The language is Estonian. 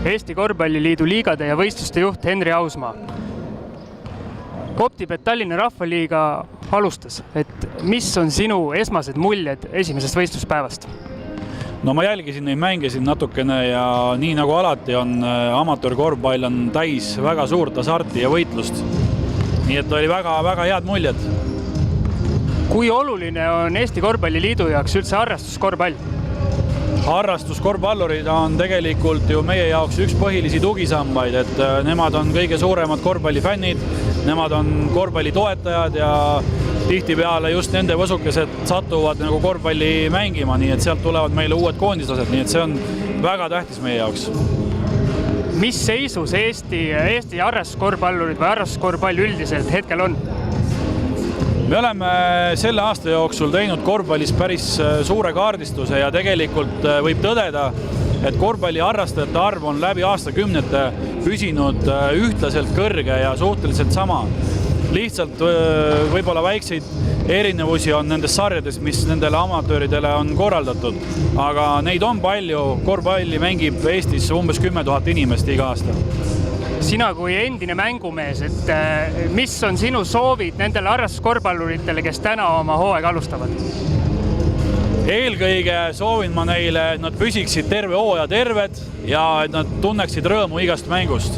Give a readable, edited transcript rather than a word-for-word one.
Eesti Korvpalliliidu liigade ja võistluste juht Henri Ausmaa. Koptib, et Tallinna Rahvaliiga alustas, et mis on sinu esmased muljed esimesest võistluspäevast? No ma jälgisin neid mängisin natukene ja nii nagu alati on amatöörkorvpall on täis väga suurt asarti ja võitlust. Nii et oli väga head muljed. Kui oluline on Eesti Korvpalliliidu jaoks üldse harrastuskorvpall? Harrastuskorvpallurid on tegelikult ju meie jaoks üks põhilisi tugisambaid, et nemad on kõige suuremad korvpallifännid, nemad on korvpallitoetajad ja tihtipeale just nende võsukesed satuvad nagu korvpalli mängima, nii et sealt tulevad meile uued koondislased, nii et see on väga tähtis meie jaoks. Mis seisus Eesti harrastuskorvpallurid või harrastuskorvpall üldiselt hetkel on? Me oleme selle aasta jooksul teinud korvpallis päris suure kaardistuse ja tegelikult võib tõdeda, et korvpalliharrastajate arv on läbi aastakümnete püsinud ühtlaselt kõrge ja suhteliselt sama. Lihtsalt võib-olla väikseid erinevusi on nendes sarjades, mis nendele amatööridele on korraldatud, aga neid on palju. Korvpalli mängib Eestis umbes 10 000 inimest iga aasta. Sina kui endine mängumees, et mis on sinu soovid nendele harrastuskorvpalluritele, kes täna oma hooaeg alustavad? Eelkõige soovin ma neile, et nad püsiksid terve hooaja terved ja et nad tunneksid rõõmu igast mängust.